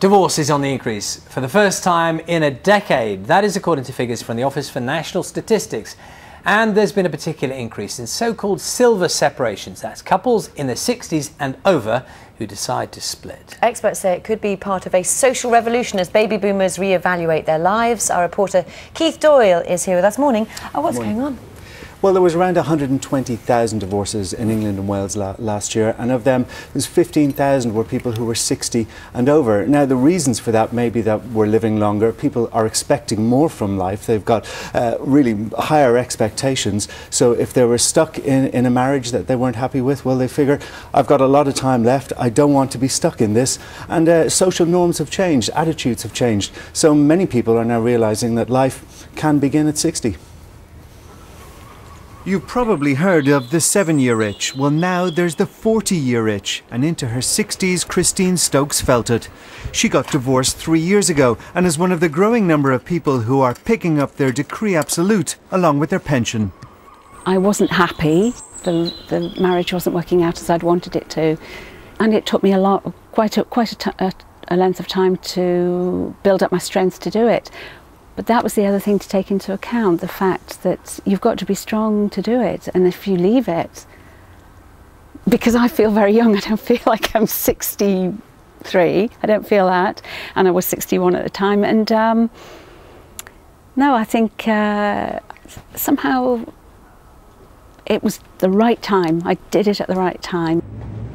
Divorce is on the increase for the first time in a decade. That is according to figures from the Office for National Statistics. And there's been a particular increase in so-called silver separations. That's couples in their 60s and over who decide to split. Experts say it could be part of a social revolution as baby boomers re-evaluate their lives. Our reporter Keith Doyle is here with us. Morning. What's going on? Well, there was around 120,000 divorces in England and Wales last year, and of them, there's 15,000 were people who were 60 and over. Now, the reasons for that may be that we're living longer, people are expecting more from life, they've got really higher expectations, so if they were stuck in a marriage that they weren't happy with, well, they figure, I've got a lot of time left, I don't want to be stuck in this, and social norms have changed, attitudes have changed, so many people are now realising that life can begin at 60. You've probably heard of the 7-year itch. Well, now there's the 40-year itch, and into her 60s, Christine Stokes felt it. She got divorced 3 years ago and is one of the growing number of people who are picking up their decree absolute along with their pension. I wasn't happy. The marriage wasn't working out as I'd wanted it to, and it took me quite a length of time to build up my strength to do it. But that was the other thing to take into account, the fact that you've got to be strong to do it. And if you leave it, because I feel very young, I don't feel like I'm 63, I don't feel that. And I was 61 at the time. And no, I think somehow it was the right time. I did it at the right time.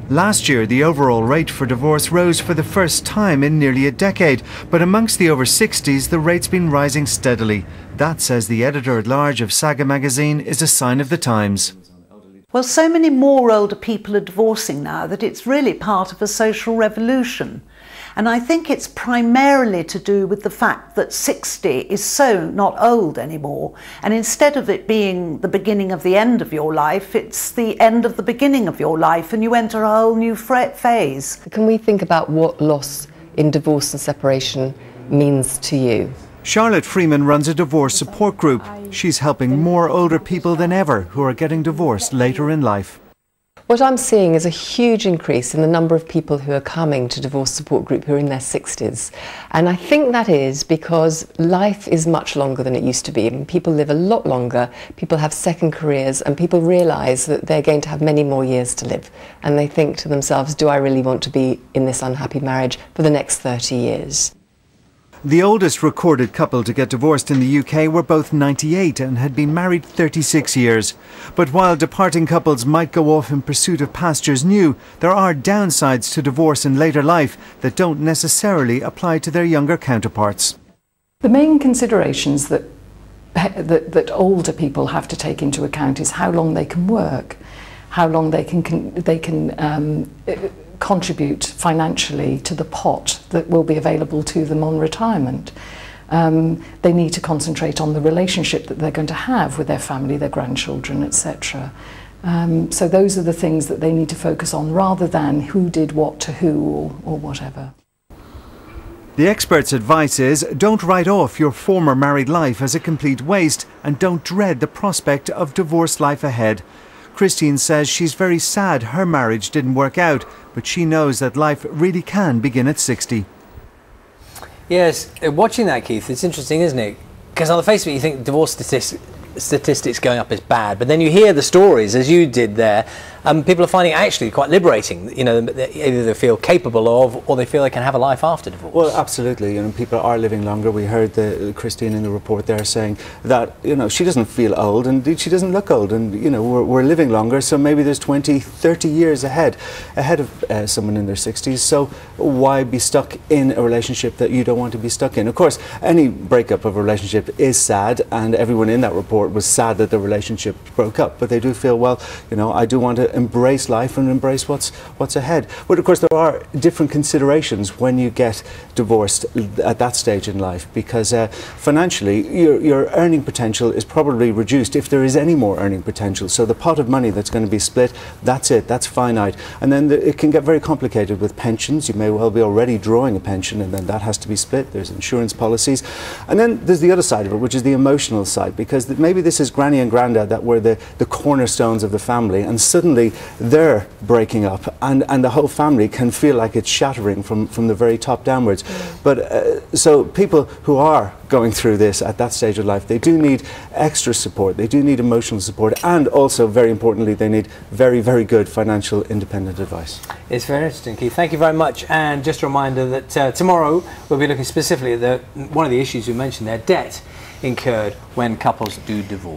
Last year, the overall rate for divorce rose for the first time in nearly a decade, but amongst the over 60s, the rate's been rising steadily. That, says the editor-at-large of Saga magazine, is a sign of the times. Well, so many more older people are divorcing now that it's really part of a social revolution. And I think it's primarily to do with the fact that 60 is so not old anymore. And instead of it being the beginning of the end of your life, it's the end of the beginning of your life, and you enter a whole new phase. Can we think about what loss in divorce and separation means to you? Charlotte Freeman runs a divorce support group. She's helping more older people than ever who are getting divorced later in life. What I'm seeing is a huge increase in the number of people who are coming to divorce support group who are in their 60s. And I think that is because life is much longer than it used to be. I mean, people live a lot longer, people have second careers, and people realise that they're going to have many more years to live. And they think to themselves, do I really want to be in this unhappy marriage for the next 30 years? The oldest recorded couple to get divorced in the UK were both 98 and had been married 36 years. But while departing couples might go off in pursuit of pastures new, there are downsides to divorce in later life that don't necessarily apply to their younger counterparts. The main considerations that older people have to take into account is how long they can work, how long they can contribute financially to the pot that will be available to them on retirement. They need to concentrate on the relationship that they're going to have with their family, their grandchildren, etc. So those are the things that they need to focus on rather than who did what to who or whatever. The expert's advice is don't write off your former married life as a complete waste and don't dread the prospect of divorced life ahead. Christine says she's very sad her marriage didn't work out, but she knows that life really can begin at 60. Yes, watching that, Keith, it's interesting, isn't it? Because on the face of it, you think divorce statistics going up is bad, but then you hear the stories, as you did there, people are finding it actually quite liberating. You know, either they feel capable of, or they feel they can have a life after divorce. Well, absolutely. You know, people are living longer. We heard Christine in the report there saying that, you know, she doesn't feel old, and she doesn't look old, and you know, we're living longer. So maybe there's 20, 30 years ahead of someone in their 60s. So why be stuck in a relationship that you don't want to be stuck in? Of course, any breakup of a relationship is sad, and everyone in that report was sad that the relationship broke up. But they do feel, well, you know, I do want to embrace life and embrace what's ahead. But of course there are different considerations when you get divorced at that stage in life, because financially your earning potential is probably reduced if there is any more earning potential. So the pot of money that's going to be split, that's it, that's finite. And then it can get very complicated with pensions. You may well be already drawing a pension, and then that has to be split. There's insurance policies. And then there's the other side of it, which is the emotional side, because maybe this is granny and granddad that were the cornerstones of the family, and suddenly suddenly they're breaking up, and the whole family can feel like it's shattering from the very top downwards. But so people who are going through this at that stage of life, they do need extra support, they do need emotional support, and also, very importantly, they need very, very good financial independent advice. It's very interesting, Keith. Thank you very much. And just a reminder that tomorrow we'll be looking specifically at one of the issues you mentioned there, debt incurred when couples do divorce.